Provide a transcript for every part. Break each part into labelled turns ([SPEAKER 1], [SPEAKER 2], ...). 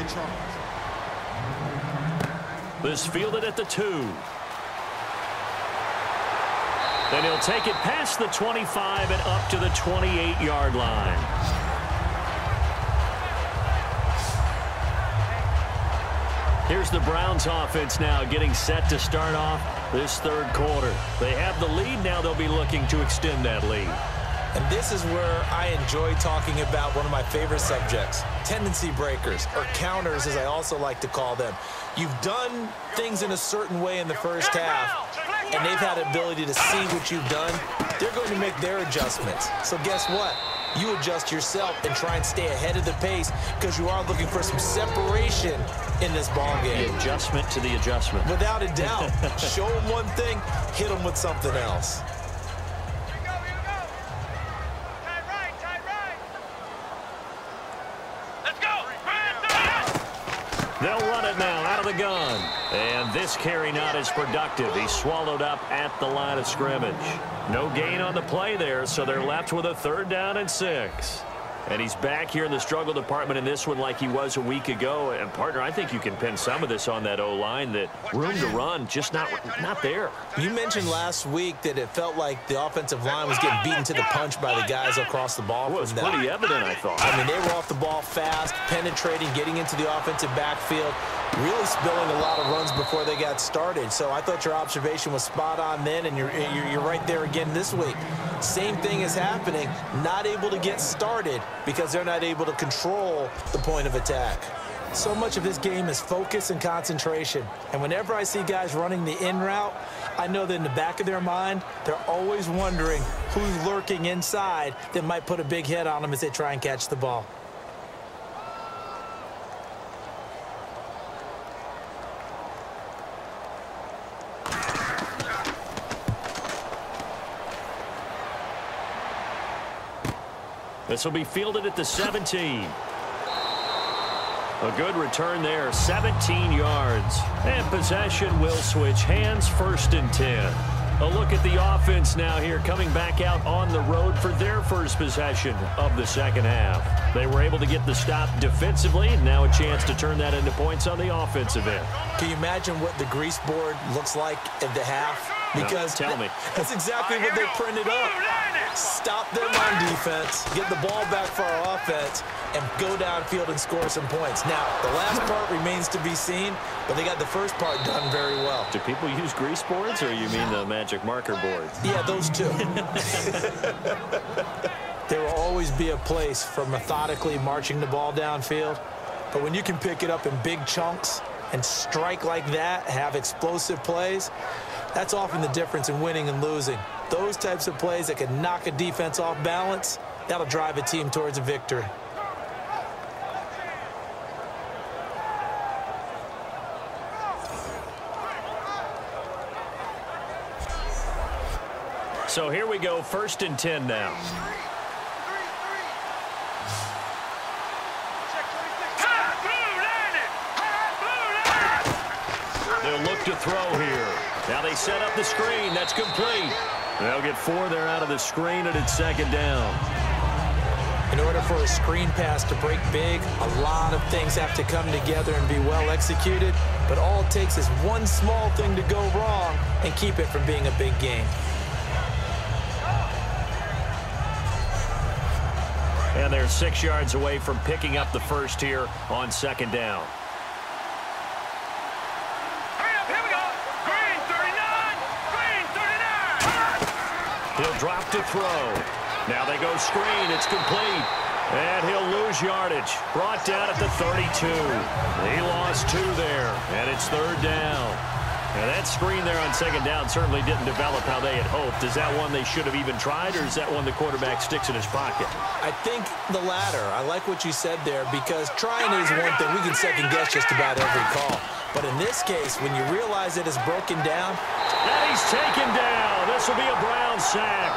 [SPEAKER 1] in charge.
[SPEAKER 2] This fielded at the 2. Then he'll take it past the 25 and up to the 28-yard line. Here's the Browns offense now getting set to start off this third quarter. They have the lead. Now they'll be looking to extend that lead.
[SPEAKER 3] And this is where I enjoy talking about one of my favorite subjects, tendency breakers, or counters as I also like to call them. You've done things in a certain way in the first half, and they've had the ability to see what you've done. They're going to make their adjustments. So guess what? You adjust yourself and try and stay ahead of the pace because you are looking for some separation in this ball game.
[SPEAKER 2] The adjustment to the adjustment.
[SPEAKER 3] Without a doubt. Show them one thing, hit them with something else.
[SPEAKER 2] They'll run it now out of the gun. And this carry not as productive. He's swallowed up at the line of scrimmage. No gain on the play there, so they're left with a 3rd down and 6. And he's back here in the struggle department in this one like he was a week ago. And, partner, I think you can pin some of this on that O-line, that room to run just not there.
[SPEAKER 3] You mentioned last week that it felt like the offensive line was getting beaten to the punch by the guys across the ball.
[SPEAKER 2] Well, it was pretty evident, I thought.
[SPEAKER 3] I mean, they were off the ball fast, penetrating, getting into the offensive backfield, really spilling a lot of runs before they got started. So I thought your observation was spot on then, and you're right there again this week. Same thing is happening, not able to get started because they're not able to control the point of attack. So much of this game is focus and concentration. And whenever I see guys running the in route, I know that in the back of their mind, they're always wondering who's lurking inside that might put a big hit on them as they try and catch the ball.
[SPEAKER 2] This will be fielded at the 17. A good return there, 17 yards. And possession will switch hands, 1st and 10. A look at the offense now here, coming back out on the road for their first possession of the second half. They were able to get the stop defensively, and now a chance to turn that into points on the offensive end.
[SPEAKER 3] Can you imagine what the grease board looks like at the half? Because
[SPEAKER 2] no, tell me.
[SPEAKER 3] That's exactly what they printed up. Stop them on defense, get the ball back for our offense, and go downfield and score some points. Now, the last part remains to be seen, but they got the first part done very well.
[SPEAKER 2] Do people use grease boards, or you mean the magic marker boards?
[SPEAKER 3] Yeah, those two. There will always be a place for methodically marching the ball downfield, but when you can pick it up in big chunks and strike like that, have explosive plays, that's often the difference in winning and losing. Those types of plays that can knock a defense off balance, that'll drive a team towards a victory.
[SPEAKER 2] So here we go, 1st and 10 now. They'll look to throw here. Now they set up the screen. That's complete. They'll get 4 there out of the screen, and it's 2nd down.
[SPEAKER 3] In order for a screen pass to break big, a lot of things have to come together and be well executed, but all it takes is one small thing to go wrong and keep it from being a big game.
[SPEAKER 2] And they're 6 yards away from picking up the first here on 2nd down. He'll drop to throw. Now they go screen. It's complete. And he'll lose yardage. Brought down at the 32. He lost 2 there. And it's 3rd down. Now that screen there on 2nd down certainly didn't develop how they had hoped. Is that one they should have even tried, or is that one the quarterback sticks in his pocket?
[SPEAKER 3] I think the latter. I like what you said there, because trying is one thing. We can second guess just about every call. But in this case, when you realize it is broken down.
[SPEAKER 2] And he's taken down. This will be a Brown sack.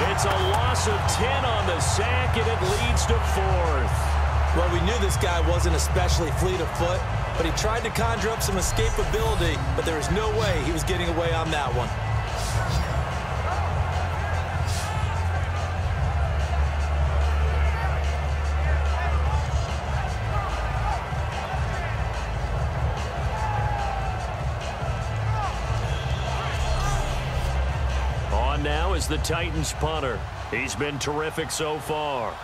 [SPEAKER 2] It's a loss of 10 on the sack, and it leads to 4th.
[SPEAKER 3] Well, we knew this guy wasn't especially fleet of foot, but he tried to conjure up some escapability, but there was no way he was getting away on that one.
[SPEAKER 2] now is the Titans punter. He's been terrific so far.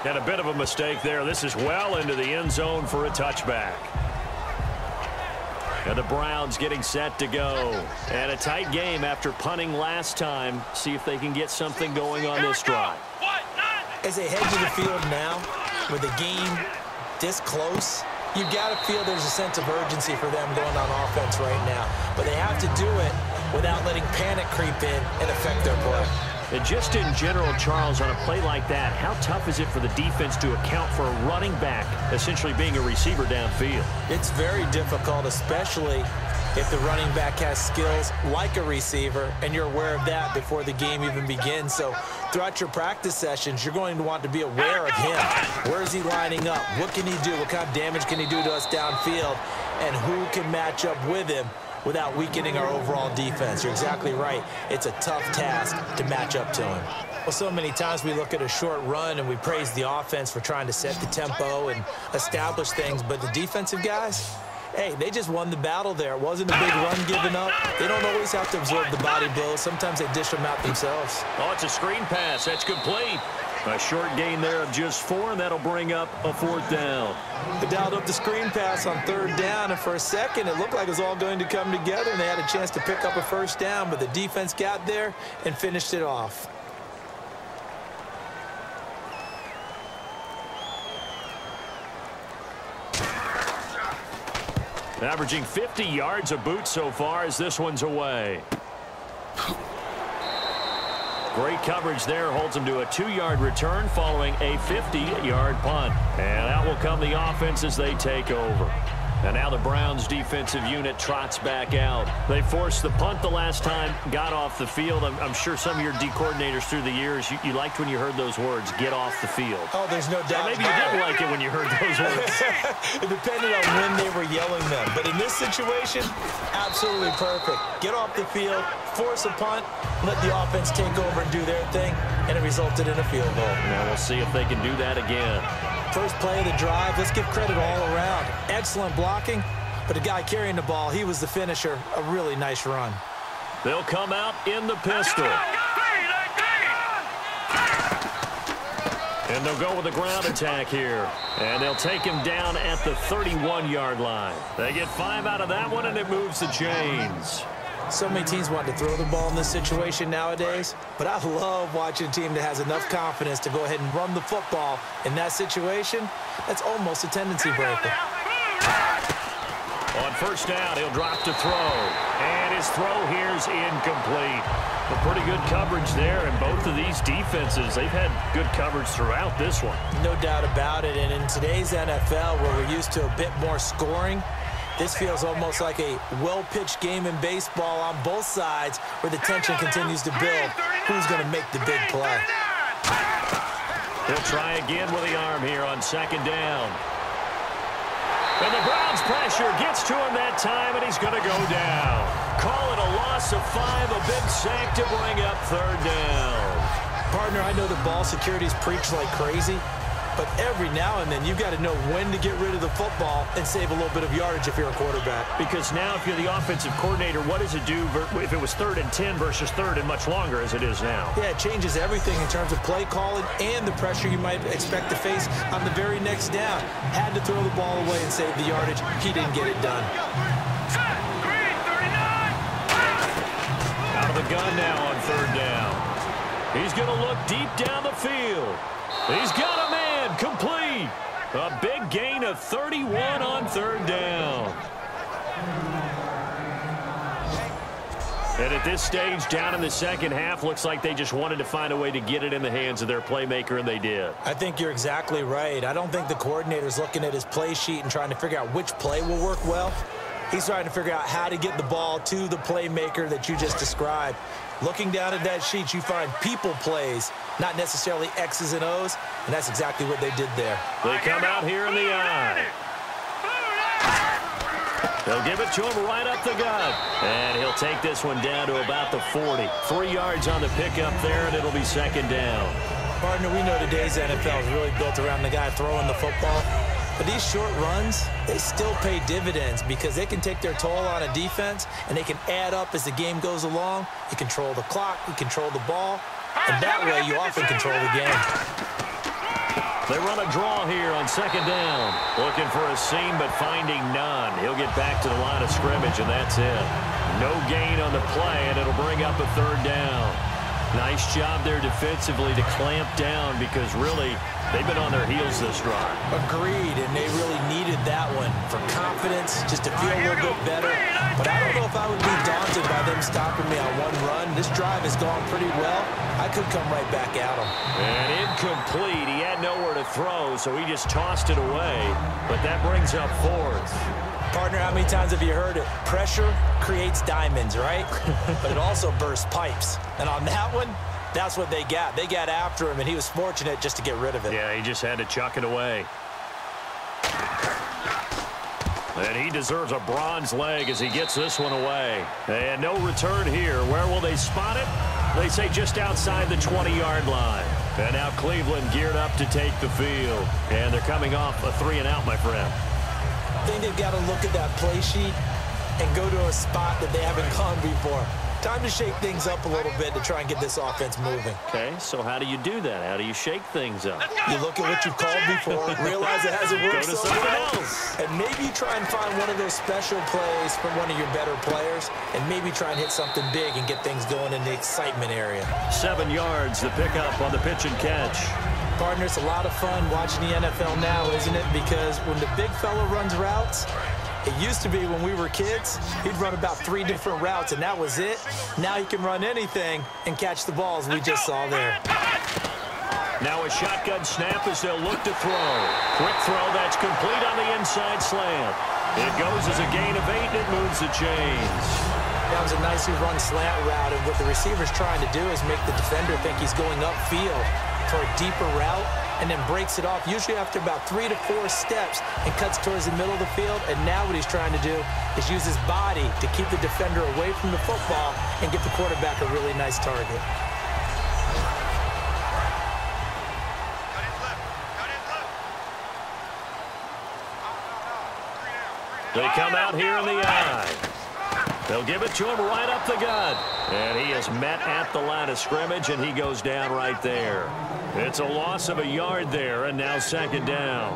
[SPEAKER 2] And a bit of a mistake there. This is well into the end zone for a touchback. And the Browns getting set to go. And a tight game after punting last time. See if they can get something going on this drive.
[SPEAKER 3] As they head to the field now, with the game this close, you've got to feel there's a sense of urgency for them going on offense right now. But they have to do it without letting panic creep in and affect their play.
[SPEAKER 2] And just in general, Charles, on a play like that, how tough is it for the defense to account for a running back essentially being a receiver downfield?
[SPEAKER 3] It's very difficult, especially if the running back has skills like a receiver, and you're aware of that before the game even begins. So throughout your practice sessions, you're going to want to be aware of him. Where is he lining up? What can he do? What kind of damage can he do to us downfield? And who can match up with him without weakening our overall defense? You're exactly right. It's a tough task to match up to him. Well, so many times we look at a short run and we praise the offense for trying to set the tempo and establish things, but the defensive guys, hey, they just won the battle there. It wasn't a big run given up. They don't always have to absorb the body blows. Sometimes they dish them out themselves.
[SPEAKER 2] Oh, it's a screen pass. That's complete. A short gain there of just 4, and that'll bring up a 4th down.
[SPEAKER 3] They dialed up the screen pass on 3rd down, and for a second it looked like it was all going to come together, and they had a chance to pick up a 1st down, but the defense got there and finished it off.
[SPEAKER 2] Averaging 50 yards a boot so far as this one's away. Great coverage there, holds him to a 2-yard return following a 50-yard punt. And out will come the offense as they take over. And now the Browns defensive unit trots back out. They forced the punt the last time, got off the field. I'm sure some of your D coordinators through the years, you liked when you heard those words, get off the field.
[SPEAKER 3] Oh, there's no doubt.
[SPEAKER 2] Or maybe you didn't like it when you heard those words.
[SPEAKER 3] It depended on when they were yelling them. But in this situation, absolutely perfect. Get off the field, force a punt, let the offense take over and do their thing, and it resulted in a field goal.
[SPEAKER 2] Now we'll see if they can do that again.
[SPEAKER 3] First play of the drive, let's give credit all around. Excellent blocking, but the guy carrying the ball, he was the finisher. A really nice run.
[SPEAKER 2] They'll come out in the pistol. And they'll go with the ground attack here. And they'll take him down at the 31-yard line. They get 5 out of that one, and it moves the chains.
[SPEAKER 3] So many teams want to throw the ball in this situation nowadays, but I love watching a team that has enough confidence to go ahead and run the football. In that situation, that's almost a tendency breaker.
[SPEAKER 2] On 1st down, he'll drop to throw. And his throw here's incomplete. A pretty good coverage there, and both of these defenses, they've had good coverage throughout this one. No
[SPEAKER 3] doubt about it, and in today's NFL, where we're used to a bit more scoring, this feels almost like a well-pitched game in baseball on both sides where the tension continues to build. Who's going to make the big play?
[SPEAKER 2] He'll try again with the arm here on 2nd down. And the Browns pressure gets to him that time, and he's going to go down. Call it a loss of 5, a big sack to bring up 3rd down.
[SPEAKER 3] Partner, I know the ball security's preached like crazy, but every now and then, you've got to know when to get rid of the football and save a little bit of yardage if you're a quarterback.
[SPEAKER 2] Because now if you're the offensive coordinator, what does it do if it was 3rd and 10 versus 3rd and much longer as it is now?
[SPEAKER 3] Yeah, it changes everything in terms of play calling and the pressure you might expect to face on the very next down. Had to throw the ball away and save the yardage. He didn't get it done.
[SPEAKER 2] Out of the gun now on 3rd down. He's going to look deep down the field. He's got a man, complete. A big gain of 31 on 3rd down. And at this stage, down in the 2nd half, looks like they just wanted to find a way to get it in the hands of their playmaker, and they did.
[SPEAKER 3] I think you're exactly right. I don't think the coordinator's looking at his play sheet and trying to figure out which play will work well. He's trying to figure out how to get the ball to the playmaker that you just described. Looking down at that sheet, you find people plays, not necessarily X's and O's, and that's exactly what they did there.
[SPEAKER 2] They come out here in the eye. They'll give it to him right up the gut. And he'll take this one down to about the 40. 3 yards on the pickup there, and it'll be 2nd down.
[SPEAKER 3] Partner, we know today's NFL is really built around the guy throwing the football. But these short runs, they still pay dividends because they can take their toll on a defense, and they can add up as the game goes along. You control the clock, you control the ball, and that way you often control the game.
[SPEAKER 2] They run a draw here on second down. Looking for a seam, but finding none. He'll get back to the line of scrimmage, and that's it. No gain on the play, and it'll bring up a third down. Nice job there defensively to clamp down because really they've been on their heels this drive.
[SPEAKER 3] Agreed, and they really needed that one for confidence, just to feel a little bit better. But I don't know if I would be daunted by them stopping me on one run. This drive has gone pretty well. I could come right back at them.
[SPEAKER 2] And incomplete. He had nowhere to throw, so he just tossed it away. But that brings up fourth.
[SPEAKER 3] Partner, how many times have you heard it? Pressure creates diamonds, right? But it also bursts pipes. And on that one, that's what they got. They got after him, and he was fortunate just to get rid of it.
[SPEAKER 2] Yeah, he just had to chuck it away. And he deserves a bronze leg as he gets this one away. And no return here. Where will they spot it? They say just outside the 20-yard line. And now Cleveland geared up to take the field. And they're coming off a 3-and-out, my friend.
[SPEAKER 3] I think they've got to look at that play sheet and go to a spot that they haven't gone before. Time to shake things up a little bit to try and get this offense moving.
[SPEAKER 2] Okay, so how do you do that? How do you shake things up?
[SPEAKER 3] You look at what you've called before, realize it hasn't worked so well, and maybe try and find one of those special plays from one of your better players, and maybe try and hit something big and get things going in the excitement area.
[SPEAKER 2] 7 yards, the pickup on the pitch and catch.
[SPEAKER 3] Partner, it's a lot of fun watching the NFL now, isn't it? Because when the big fella runs routes, it used to be when we were kids, he'd run about 3 different routes, and that was it. Now he can run anything and catch the balls we just saw there.
[SPEAKER 2] Now a shotgun snap as they'll look to throw. Quick throw that's complete on the inside slant. It goes as a gain of 8, and it moves the chains.
[SPEAKER 3] That was a nicely run slant route, and what the receiver's trying to do is make the defender think he's going upfield for a deeper route, and then breaks it off, usually after about 3 to 4 steps, and cuts towards the middle of the field. And now what he's trying to do is use his body to keep the defender away from the football and get the quarterback a really nice target.
[SPEAKER 2] They come out here in the eye. They'll give it to him right up the gut. And he is met at the line of scrimmage, and he goes down right there. It's a loss of a yard there, and now second down.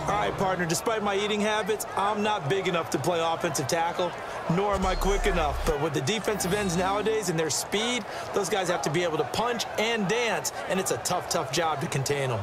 [SPEAKER 3] All right, partner, despite my eating habits, I'm not big enough to play offensive tackle, nor am I quick enough. But with the defensive ends nowadays and their speed, those guys have to be able to punch and dance, and it's a tough, tough job to contain them.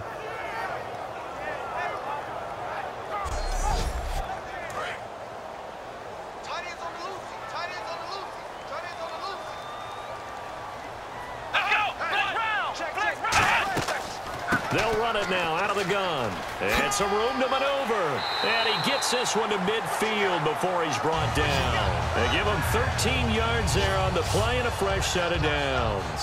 [SPEAKER 2] They'll run it now out of the gun. And some room to maneuver. And he gets this one to midfield before he's brought down. They give him 13 yards there on the play and a fresh set of downs.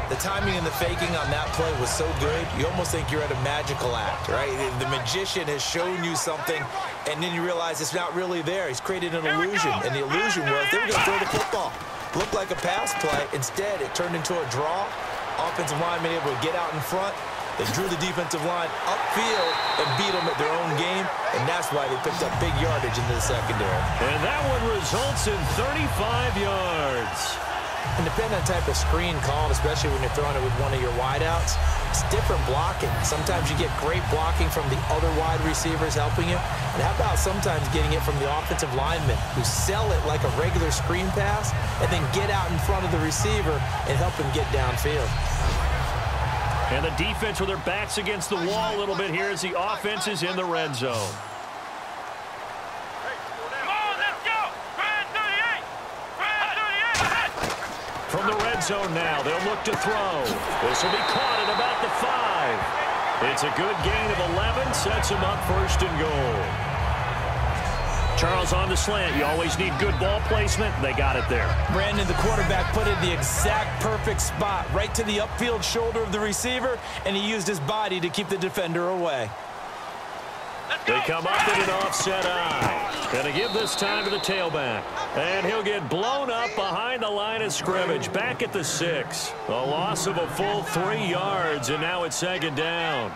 [SPEAKER 3] The timing and the faking on that play was so good, you almost think you're at a magical act, right? The magician has shown you something, and then you realize it's not really there. He's created an illusion, and the illusion was they were going to throw the football. Looked like a pass play. Instead, it turned into a draw. Offensive lineman able to get out in front. They drew the defensive line upfield and beat them at their own game, and that's why they picked up big yardage into the secondary.
[SPEAKER 2] And that one results in 35 yards.
[SPEAKER 3] And depending on the type of screen called, especially when you're throwing it with one of your wideouts, it's different blocking. Sometimes you get great blocking from the other wide receivers helping you. And how about sometimes getting it from the offensive linemen who sell it like a regular screen pass and then get out in front of the receiver and help him get downfield.
[SPEAKER 2] And the defense with their backs against the wall a little bit here as the offense is in the red zone. From the red zone now, they'll look to throw. This will be caught at about the 5. It's a good gain of 11, sets him up first and goal. Charles on the slant. You always need good ball placement. They got it there.
[SPEAKER 3] Brandon, the quarterback, put it in the exact perfect spot, right to the upfield shoulder of the receiver, and he used his body to keep the defender away.
[SPEAKER 2] They come up in an offset eye. Going to give this time to the tailback. And he'll get blown up behind the line of scrimmage, back at the 6. A loss of a full 3 yards, and now it's second down.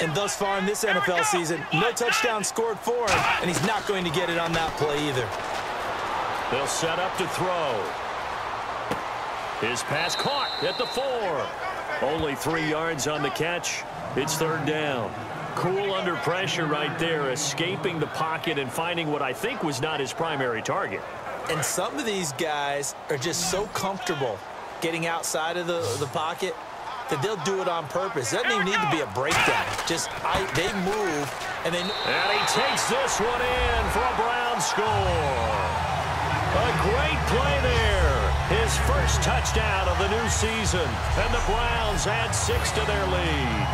[SPEAKER 3] And thus far in this NFL season, no touchdown scored for him, and he's not going to get it on that play either.
[SPEAKER 2] They'll set up to throw. His pass caught at the 4. Only 3 yards on the catch. It's third down. Cool under pressure right there, escaping the pocket and finding what I think was not his primary target.
[SPEAKER 3] And some of these guys are just so comfortable getting outside of the pocket that they'll do it on purpose. It doesn't even need to be a breakdown. Just they move, and then...
[SPEAKER 2] And he takes this one in for a Brown score. A great play there. His first touchdown of the new season. And the Browns add 6 to their lead.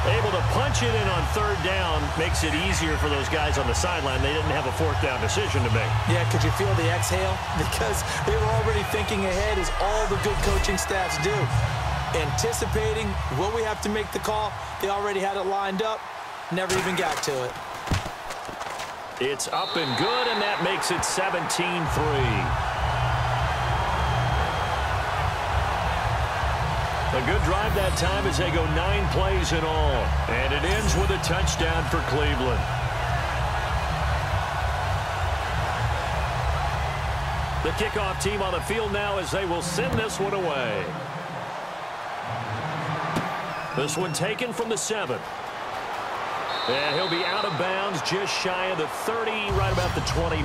[SPEAKER 2] Able to punch it in on third down makes it easier for those guys on the sideline. They didn't have a fourth down decision to make.
[SPEAKER 3] Yeah, could you feel the exhale? Because they were already thinking ahead, as all the good coaching staffs do. Anticipating, will we have to make the call? They already had it lined up. Never even got to it.
[SPEAKER 2] It's up and good, and that makes it 17-3. A good drive that time as they go 9 plays in all. And it ends with a touchdown for Cleveland. The kickoff team on the field now as they will send this one away. This one taken from the 7. And he'll be out of bounds just shy of the 30, right about the 29.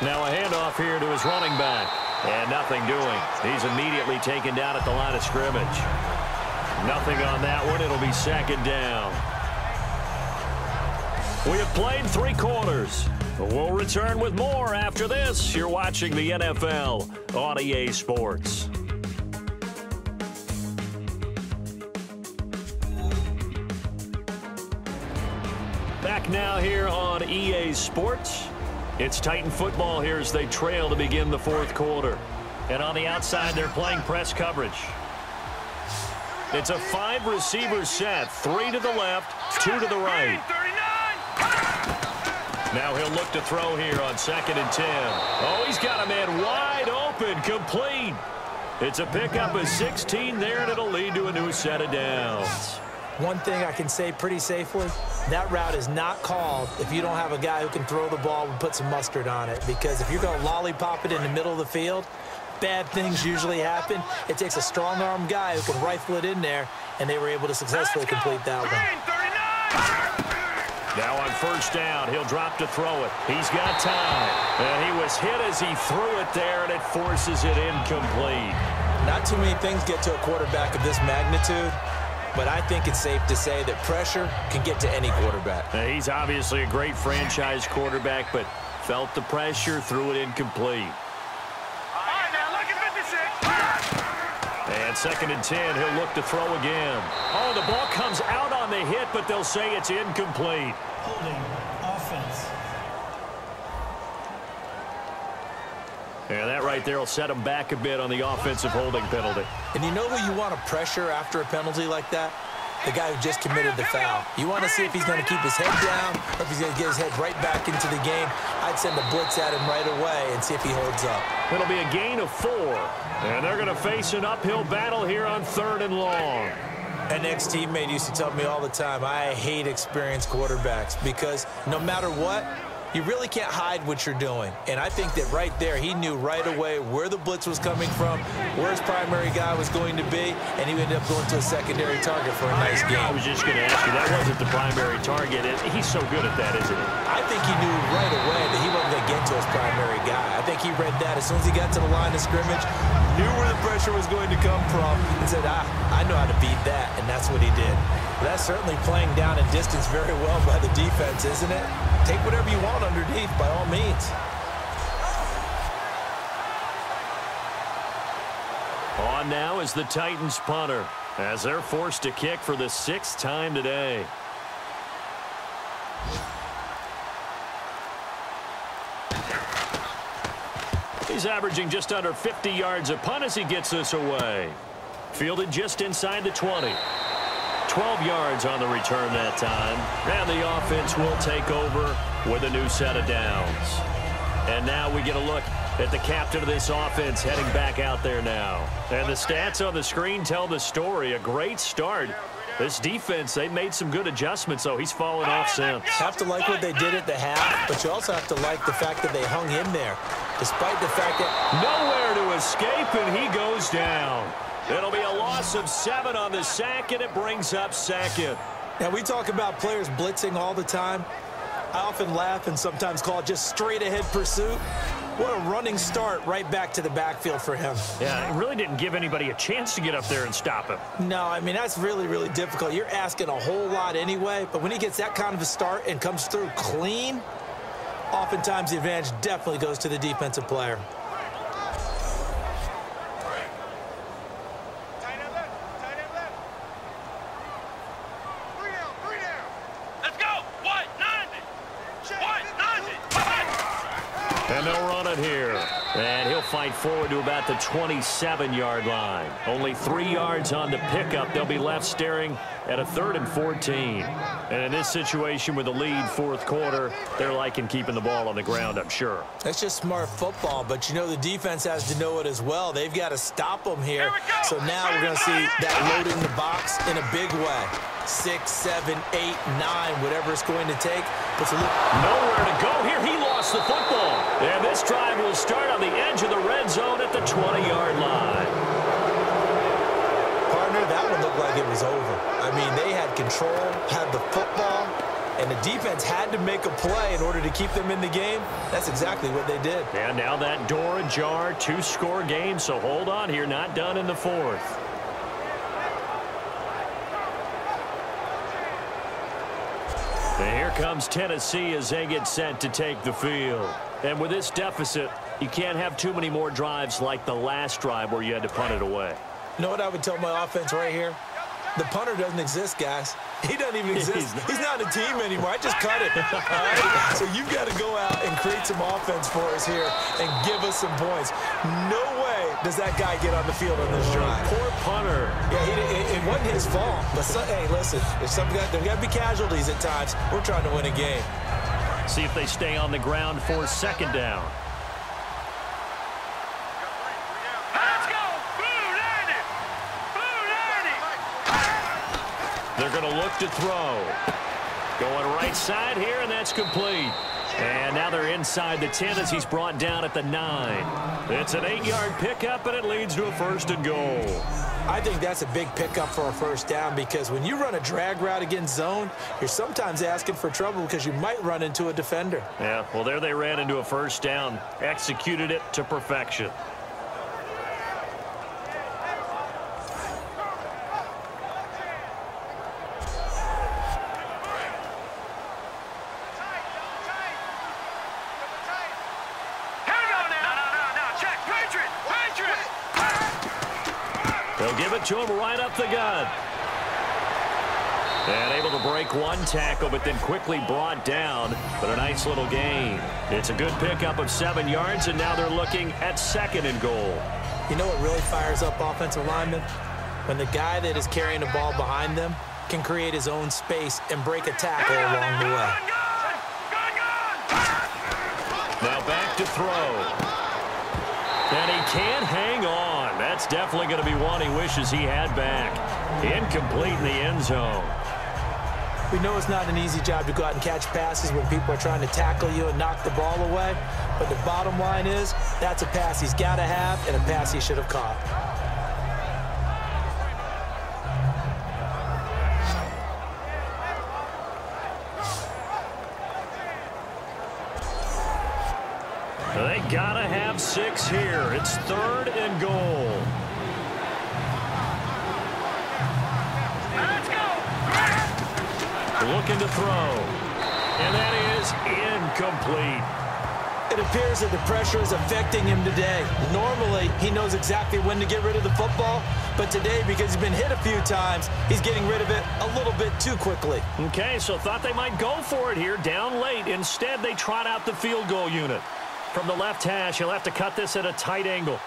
[SPEAKER 2] Now a handoff here to his running back. And nothing doing. He's immediately taken down at the line of scrimmage. Nothing on that one. It'll be second down. We have played 3 quarters. We'll return with more after this. You're watching the NFL on EA Sports. Back now here on EA Sports. It's Titan football here as they trail to begin the 4th quarter. And on the outside, they're playing press coverage. It's a 5-receiver set, 3 to the left, 2 to the right. Now he'll look to throw here on 2nd and 10. Oh, he's got a man wide open, complete. It's a pickup of 16 there, and it'll lead to a new set of downs.
[SPEAKER 3] One thing I can say pretty safely, that route is not called if you don't have a guy who can throw the ball and put some mustard on it. Because if you're going to lollipop it in the middle of the field, bad things usually happen. It takes a strong-arm guy who can rifle it in there, and they were able to successfully complete that one.
[SPEAKER 2] Now on first down, he'll drop to throw it. He's got time. And he was hit as he threw it there, and it forces it incomplete.
[SPEAKER 3] Not too many things get to a quarterback of this magnitude. But I think it's safe to say that pressure can get to any quarterback.
[SPEAKER 2] He's obviously a great franchise quarterback, but felt the pressure, threw it incomplete. And 2nd and 10, he'll look to throw again. Oh, the ball comes out on the hit, but they'll say it's incomplete.
[SPEAKER 1] Holding offense.
[SPEAKER 2] And that right there will set him back a bit on the offensive holding penalty.
[SPEAKER 3] And you know who you want to pressure after a penalty like that? The guy who just committed the foul. You want to see if he's going to keep his head down or if he's going to get his head right back into the game. I'd send a blitz at him right away and see if he holds up.
[SPEAKER 2] It'll be a gain of 4. And they're going to face an uphill battle here on 3rd and long.
[SPEAKER 3] An ex-teammate used to tell me all the time, I hate experienced quarterbacks because no matter what, you really can't hide what you're doing. And I think that right there, he knew right away where the blitz was coming from, where his primary guy was going to be, and he ended up going to a secondary target for a nice game.
[SPEAKER 2] I was just going to ask you, that wasn't the primary target. He's so good at that, isn't he?
[SPEAKER 3] I think he knew right away that he wasn't going to get to his primary guy. I think he read that as soon as he got to the line of scrimmage, knew where the pressure was going to come from, and said, I know how to beat that, and that's what he did. But that's certainly playing down in distance very well by the defense, isn't it? Take whatever you want underneath, by all means.
[SPEAKER 2] On now is the Titans punter, as they're forced to kick for the 6th time today. He's averaging just under 50 yards a punt as he gets this away. Fielded just inside the 20. 12 yards on the return that time. And the offense will take over with a new set of downs. And now we get a look at the captain of this offense heading back out there now. And the stats on the screen tell the story. A great start. This defense, they made some good adjustments, so he's fallen off since.
[SPEAKER 3] Have to like what they did at the half, but you also have to like the fact that they hung in there, despite the fact that
[SPEAKER 2] nowhere to escape, and he goes down. It'll be a loss of 7 on the sack, and it brings up second.
[SPEAKER 3] Now, we talk about players blitzing all the time. I often laugh and sometimes call it just straight-ahead pursuit. What a running start right back to the backfield for him.
[SPEAKER 2] Yeah, it really didn't give anybody a chance to get up there and stop him.
[SPEAKER 3] No, I mean, that's really, really difficult. You're asking a whole lot anyway, but when he gets that kind of a start and comes through clean, oftentimes the advantage definitely goes to the defensive player.
[SPEAKER 2] And they'll run it here. And he'll fight forward to about the 27-yard line. Only 3 yards on the pickup. They'll be left staring at a 3rd and 14. And in this situation with the lead fourth quarter, they're liking keeping the ball on the ground, I'm sure.
[SPEAKER 3] That's just smart football, but you know the defense has to know it as well. They've got to stop them here. So now we're going to see that loading the box in a big way. 6, 7, 8, 9, whatever it's going to take.
[SPEAKER 2] Nowhere to go here. He lost the football. And this drive will start on the edge of the red zone at the 20-yard line.
[SPEAKER 3] Partner, that one looked like it was over. I mean, they had control, had the football, and the defense had to make a play in order to keep them in the game. That's exactly what they did.
[SPEAKER 2] And now that door ajar, 2-score game, so hold on here. Not done in the fourth. And here comes Tennessee as they get set to take the field. And with this deficit, you can't have too many more drives like the last drive where you had to punt it away.
[SPEAKER 3] You know what I would tell my offense right here? The punter doesn't exist, guys. He doesn't even exist. He's not a team anymore. I just cut it. All right? So you've got to go out and create some offense for us here and give us some points. No way does that guy get on the field on this drive.
[SPEAKER 2] Poor punter.
[SPEAKER 3] Yeah, it wasn't his fault. But, hey, listen, there's got to be casualties at times. We're trying to win a game.
[SPEAKER 2] See if they stay on the ground for 2nd down. They're going to look to throw. Going right side here, and that's complete. And now they're inside the 10 as he's brought down at the 9. It's an 8-yard pickup, and it leads to a 1st and goal.
[SPEAKER 3] I think that's a big pickup for a 1st down because when you run a drag route against zone, you're sometimes asking for trouble because you might run into a defender.
[SPEAKER 2] Yeah, well, there they ran into a 1st down, executed it to perfection. They'll give it to him right up the gut. And able to break one tackle, but then quickly brought down. But a nice little gain. It's a good pickup of 7 yards, and now they're looking at 2nd and goal.
[SPEAKER 3] You know what really fires up offensive linemen? When the guy that is carrying the ball behind them can create his own space and break a tackle along the way.
[SPEAKER 2] Now back to throw. And he can't hang on. That's definitely going to be one he wishes he had back. Incomplete in the end zone.
[SPEAKER 3] We know it's not an easy job to go out and catch passes when people are trying to tackle you and knock the ball away. But the bottom line is, that's a pass he's got to have and a pass he should have caught.
[SPEAKER 2] They gotta have 6 here. It's 3rd and goal. Let's go. Looking to throw. And that is incomplete.
[SPEAKER 3] It appears that the pressure is affecting him today. Normally, he knows exactly when to get rid of the football, but today, because he's been hit a few times, he's getting rid of it a little bit too quickly.
[SPEAKER 2] Okay, so thought they might go for it here, down late. Instead, they trot out the field goal unit. From the left hash, he'll have to cut this at a tight angle.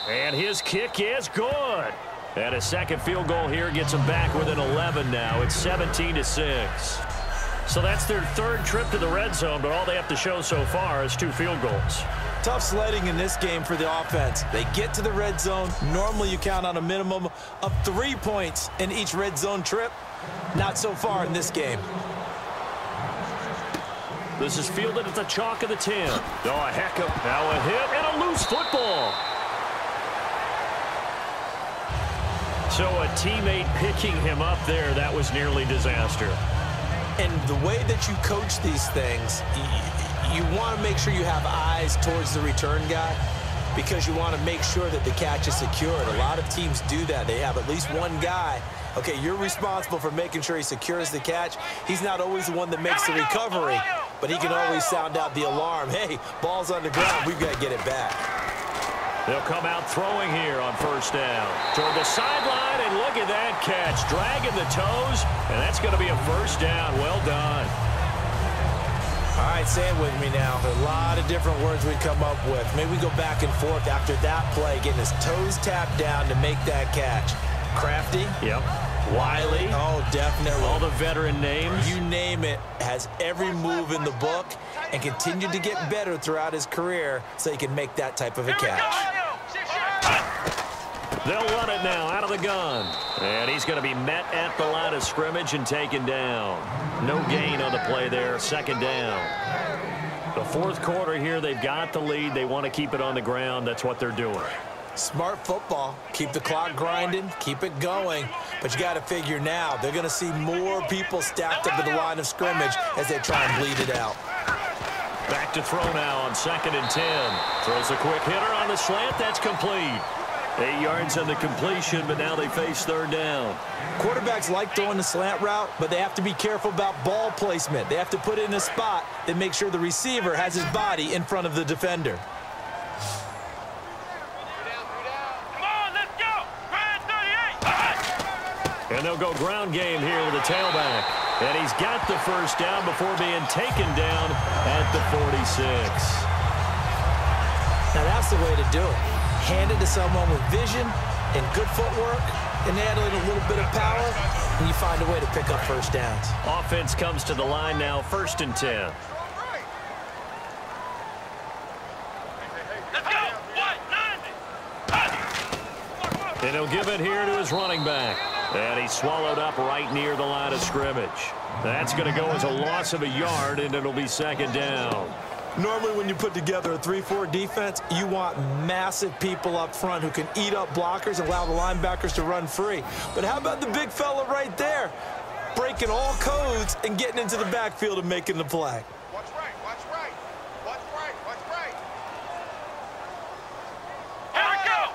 [SPEAKER 2] And his kick is good. And a second field goal here gets them back within 11 now. It's 17-6. So that's their third trip to the red zone, but all they have to show so far is 2 field goals.
[SPEAKER 3] Tough sledding in this game for the offense. They get to the red zone. Normally you count on a minimum of 3 points in each red zone trip. Not so far in this game.
[SPEAKER 2] This is fielded at the chalk of the 10. Oh, a heck of now a hit and a loose football. So a teammate picking him up there, that was nearly disaster.
[SPEAKER 3] And the way that you coach these things, you want to make sure you have eyes towards the return guy because you want to make sure that the catch is secured. A lot of teams do that. They have at least one guy. Okay, you're responsible for making sure he secures the catch. He's not always the one that makes the recovery, but he can always sound out the alarm. Hey, ball's on the ground. We've got to get it back.
[SPEAKER 2] They'll come out throwing here on first down. Toward the sideline, and look at that catch. Dragging the toes, and that's going to be a first down. Well done.
[SPEAKER 3] All right, say it with me now. There are a lot of different words we come up with. Maybe we go back and forth after that play, getting his toes tapped down to make that catch. Crafty.
[SPEAKER 2] Yep. Wiley.
[SPEAKER 3] Oh, definitely.
[SPEAKER 2] All the veteran names.
[SPEAKER 3] You name it. Has every move in the book and continued to get better throughout his career so he can make that type of a catch.
[SPEAKER 2] They'll run it now out of the gun. And he's going to be met at the line of scrimmage and taken down. No gain on the play there. Second down. The fourth quarter here, they've got the lead. They want to keep it on the ground. That's what they're doing.
[SPEAKER 3] Smart football. Keep the clock grinding. Keep it going. But you got to figure now, they're going to see more people stacked up at the line of scrimmage as they try and bleed it out.
[SPEAKER 2] Back to throw now on 2nd and 10. Throws a quick hitter on the slant. That's complete. 8 yards on the completion, but now they face third down.
[SPEAKER 3] Quarterbacks like throwing the slant route, but they have to be careful about ball placement. They have to put it in a spot that makes sure the receiver has his body in front of the defender.
[SPEAKER 2] And they'll go ground game here with a tailback. And he's got the first down before being taken down at the 46.
[SPEAKER 3] Now that's the way to do it. Hand it to someone with vision and good footwork and add a little bit of power, and you find a way to pick up first downs.
[SPEAKER 2] Offense comes to the line now, 1st and 10. And he'll give it here to his running back. And he's swallowed up right near the line of scrimmage. That's going to go as a loss of a yard, and it'll be second down.
[SPEAKER 3] Normally when you put together a 3-4 defense, you want massive people up front who can eat up blockers and allow the linebackers to run free. But how about the big fella right there? Breaking all codes and getting into the backfield and making the play.
[SPEAKER 4] Watch right, watch right. Watch right, watch right. Here we go.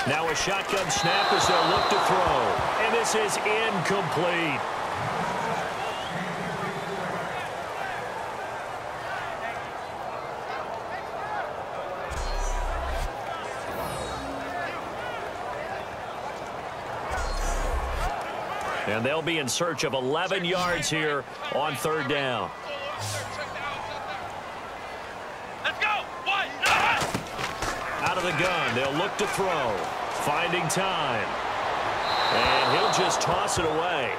[SPEAKER 2] Now a shotgun snap as they'll look to throw. And this is incomplete. And they'll be in search of 11 yards here on third down.
[SPEAKER 4] Let's go.
[SPEAKER 2] Out of the gun, they'll look to throw. Finding time. And he'll just toss it away.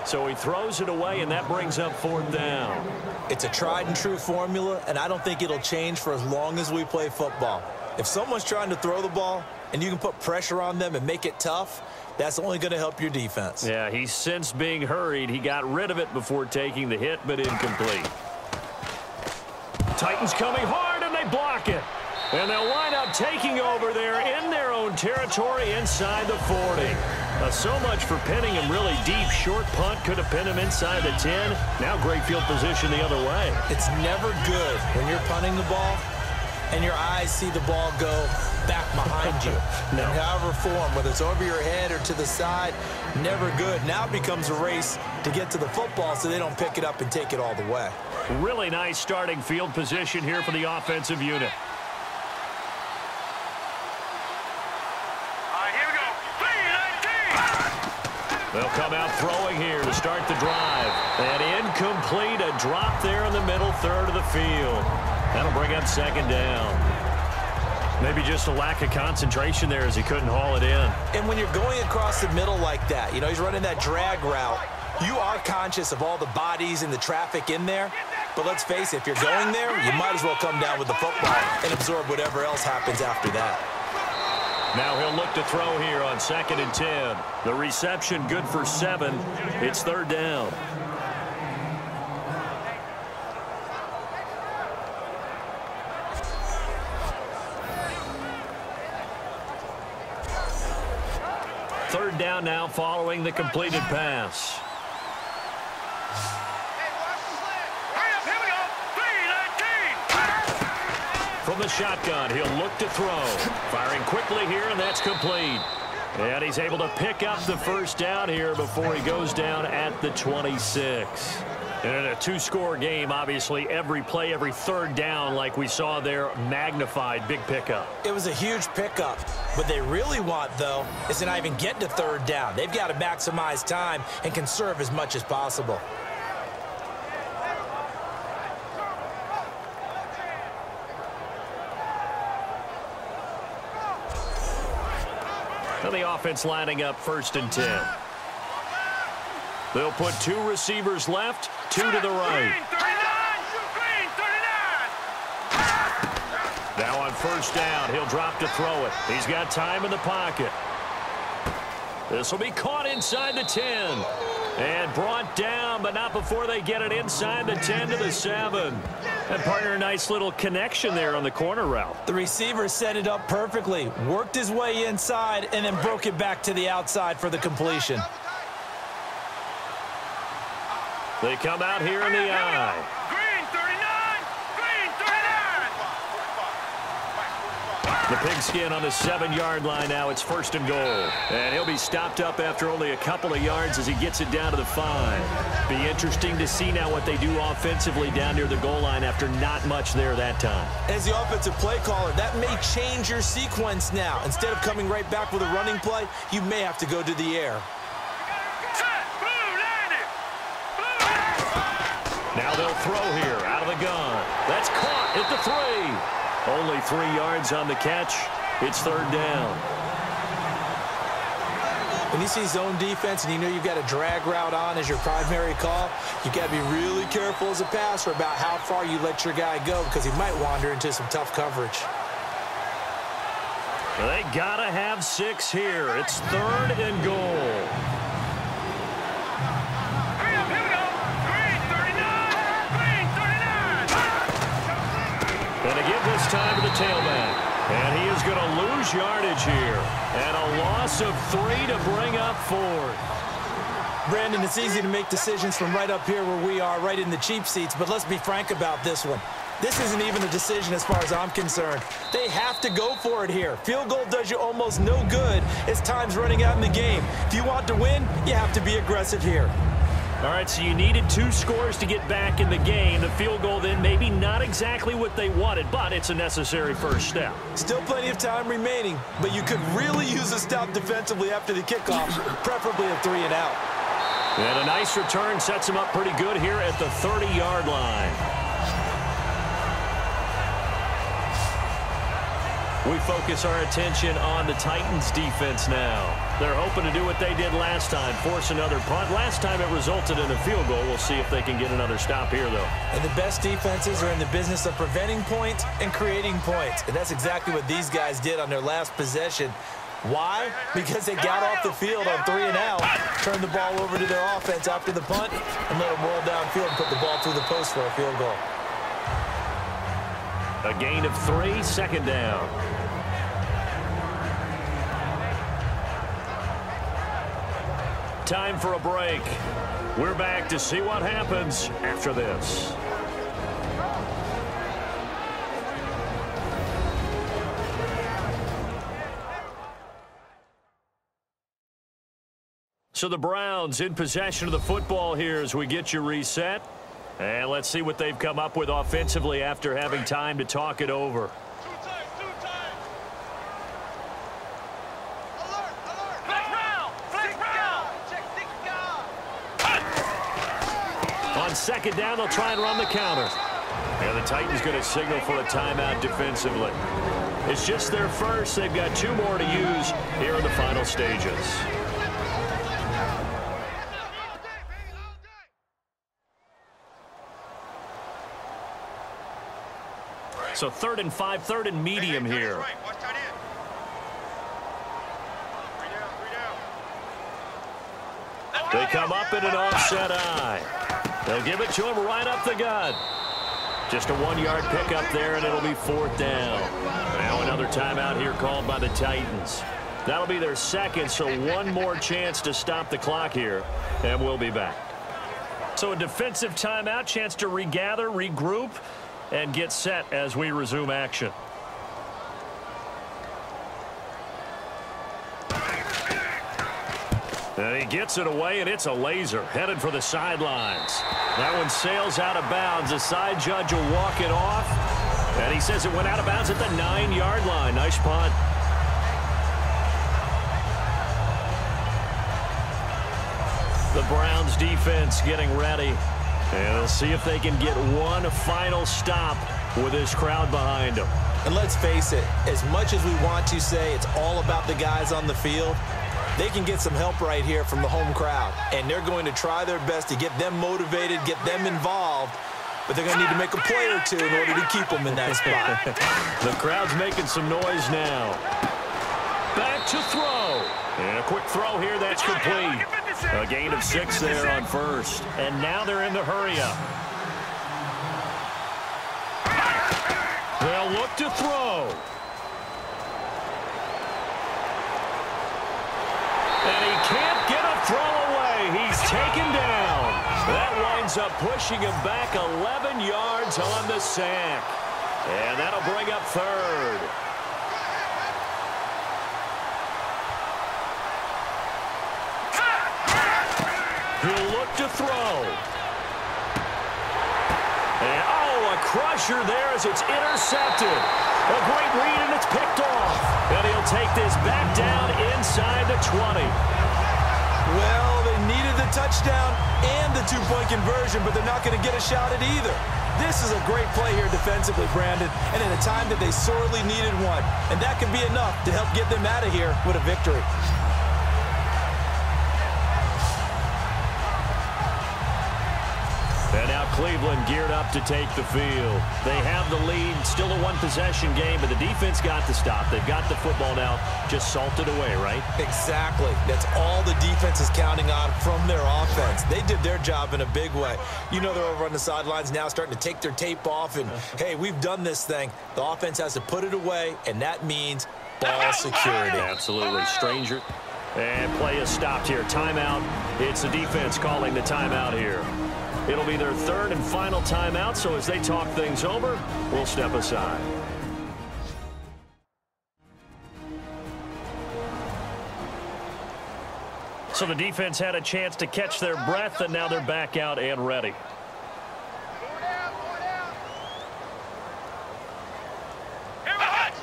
[SPEAKER 2] So he throws it away, and that brings up fourth down.
[SPEAKER 3] It's a tried and true formula, and I don't think it'll change for as long as we play football. If someone's trying to throw the ball and you can put pressure on them and make it tough, that's only going to help your defense.
[SPEAKER 2] Yeah, he's since being hurried. He got rid of it before taking the hit, but incomplete. Titans coming hard, and they block it. And they'll wind up taking over there in their own territory inside the 40. So much for pinning him really deep. Short punt could have pinned him inside the 10. Now great field position the other way.
[SPEAKER 3] It's never good when you're punting the ball and your eyes see the ball go back behind you.
[SPEAKER 2] No.
[SPEAKER 3] In however form, whether it's over your head or to the side, never good. Now it becomes a race to get to the football so they don't pick it up and take it all the way.
[SPEAKER 2] Really nice starting field position here for the offensive unit. They'll come out throwing here to start the drive. And incomplete, a drop there in the middle third of the field. That'll bring up second down. Maybe just a lack of concentration there as he couldn't haul it in.
[SPEAKER 3] And when you're going across the middle like that, he's running that drag route, you are conscious of all the bodies and the traffic in there. But let's face it, if you're going there, you might as well come down with the football and absorb whatever else happens after that.
[SPEAKER 2] Now he'll look to throw here on 2nd and 10. The reception good for 7. It's third down. Third down now following the completed pass. From the shotgun, he'll look to throw. Firing quickly here, and that's complete. And he's able to pick up the first down here before he goes down at the 26. And in a two-score game, obviously, every play, every third down, like we saw there, magnified, big pickup.
[SPEAKER 3] It was a huge pickup. What they really want, though, is to not even get to third down. They've got to maximize time and conserve as much as possible.
[SPEAKER 2] And the offense lining up 1st and 10. They'll put 2 receivers left, 2 to the right. Now on 1st down, he'll drop to throw it. He's got time in the pocket. This will be caught inside the 10. And brought down, but not before they get it inside the 10 to the 7. And partner, a nice little connection there on the corner route.
[SPEAKER 3] The receiver set it up perfectly, worked his way inside, and then broke it back to the outside for the completion.
[SPEAKER 2] They come out here in the eye.
[SPEAKER 4] Green 39! Green 39!
[SPEAKER 2] The pigskin on the 7-yard line now. It's 1st and goal. And he'll be stopped up after only a couple of yards as he gets it down to the 5. Be interesting to see now what they do offensively down near the goal line after not much there that time.
[SPEAKER 3] As the offensive play caller, that may change your sequence now. Instead of coming right back with a running play, you may have to go to the air.
[SPEAKER 2] Now they'll throw here out of the gun. That's caught at the 3. Only 3 yards on the catch. It's third down.
[SPEAKER 3] When you see zone defense and you know you've got a drag route on as your primary call, you've got to be really careful as a passer about how far you let your guy go because he might wander into some tough coverage.
[SPEAKER 2] They got to have 6 here. It's 3rd and goal. And again this time to the tailback. And he is going to lose yardage here. And a loss of 3 to bring up 4th.
[SPEAKER 3] Brandon, it's easy to make decisions from right up here where we are, right in the cheap seats. But let's be frank about this one. This isn't even a decision as far as I'm concerned. They have to go for it here. Field goal does you almost no good as time's running out in the game. If you want to win, you have to be aggressive here.
[SPEAKER 2] All right, so you needed 2 scores to get back in the game. The field goal then maybe not exactly what they wanted, but it's a necessary first step.
[SPEAKER 3] Still plenty of time remaining, but you could really use a stop defensively after the kickoff, preferably a 3 and out.
[SPEAKER 2] And a nice return sets him up pretty good here at the 30-yard line. We focus our attention on the Titans defense now. They're hoping to do what they did last time, force another punt. Last time it resulted in a field goal. We'll see if they can get another stop here, though.
[SPEAKER 3] And the best defenses are in the business of preventing points and creating points. And that's exactly what these guys did on their last possession. Why? Because they got off the field on 3 and out, turned the ball over to their offense after the punt, and let them roll downfield and put the ball through the post for a field goal.
[SPEAKER 2] A gain of 3, second down. Time for a break. We're back to see what happens after this. So the Browns in possession of the football here as we get you reset. And let's see what they've come up with offensively after having time to talk it over. on second down, they'll try and run the counter. And the Titans going to signal for a timeout defensively. It's just their first. They've got 2 more to use here in the final stages. So 3rd and 5, 3rd and medium here. They come up in an offset eye. They'll give it to him right up the gut. Just a 1-yard pickup there, and it'll be 4th down. Now another timeout here called by the Titans. That'll be their second, so 1 more chance to stop the clock here, and we'll be back. So a defensive timeout, chance to regather, regroup, and get set as we resume action. And he gets it away, and it's a laser headed for the sidelines. That one sails out of bounds. The side judge will walk it off, and he says it went out of bounds at the 9-yard line. Nice punt. The Browns defense getting ready, and they'll see if they can get one final stop with this crowd behind them.
[SPEAKER 3] And let's face it, as much as we want to say it's all about the guys on the field, they can get some help right here from the home crowd. And they're going to try their best to get them motivated, get them involved. But they're going to need to make a play or two in order to keep them in that spot.
[SPEAKER 2] The crowd's making some noise now. Back to throw. And a quick throw here, that's complete. A gain of 6 there on first. And now they're in the hurry-up. They'll look to throw. And he can't get a throw away. He's taken down. That winds up pushing him back 11 yards on the sack. And that'll bring up 3rd. He'll look to throw. And, a crusher there as it's intercepted. A great read, and it's picked off. And he'll take this back down inside the 20.
[SPEAKER 3] Well, they needed the touchdown and the 2-point conversion, but they're not going to get a shot at either. This is a great play here defensively, Brandon, and in a time that they sorely needed one. And that could be enough to help get them out of here with a victory.
[SPEAKER 2] And now Cleveland geared up to take the field. They have the lead, still a 1-possession game, but the defense got the stop. They've got the football now, just salted away, right?
[SPEAKER 3] Exactly. That's all the defense is counting on from their offense. They did their job in a big way. You know they're over on the sidelines now starting to take their tape off, and, hey, we've done this thing. The offense has to put it away, and that means ball security.
[SPEAKER 2] Absolutely. Stranger. And play is stopped here. Timeout. It's the defense calling the timeout here. It'll be their 3rd and final timeout, so as they talk things over, we'll step aside. So the defense had a chance to catch their breath, and now they're back out and ready.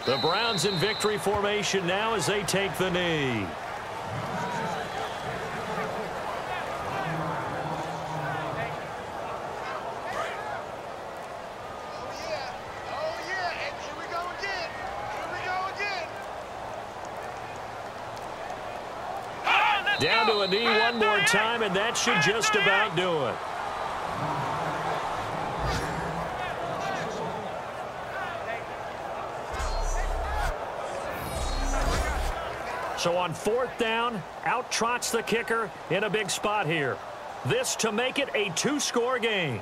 [SPEAKER 2] The Browns in victory formation now as they take the knee. Down to a knee one more time, and that should just about do it. So on 4th down, out trots the kicker in a big spot here. This to make it a 2-score game.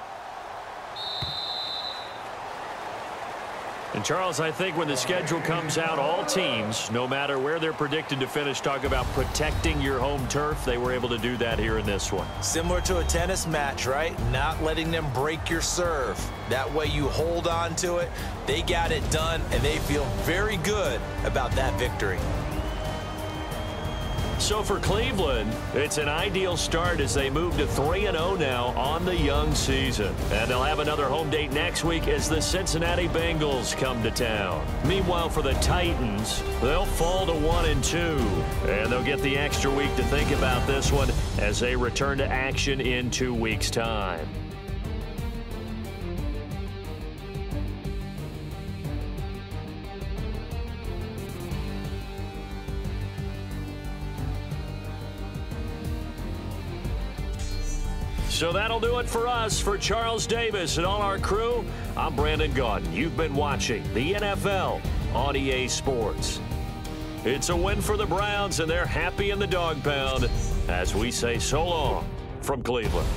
[SPEAKER 2] And, Charles, I think when the schedule comes out, all teams, no matter where they're predicted to finish, talk about protecting your home turf. They were able to do that here in this one.
[SPEAKER 3] Similar to a tennis match, right? Not letting them break your serve. That way you hold on to it. They got it done, and they feel very good about that victory.
[SPEAKER 2] So for Cleveland, it's an ideal start as they move to 3-0 now on the young season. And they'll have another home date next week as the Cincinnati Bengals come to town. Meanwhile, for the Titans, they'll fall to 1-2. And they'll get the extra week to think about this one as they return to action in 2 weeks' time. So that'll do it for us. For Charles Davis and all our crew, I'm Brandon Gaudin. You've been watching the NFL on EA Sports. It's a win for the Browns, and they're happy in the dog pound as we say so long from Cleveland.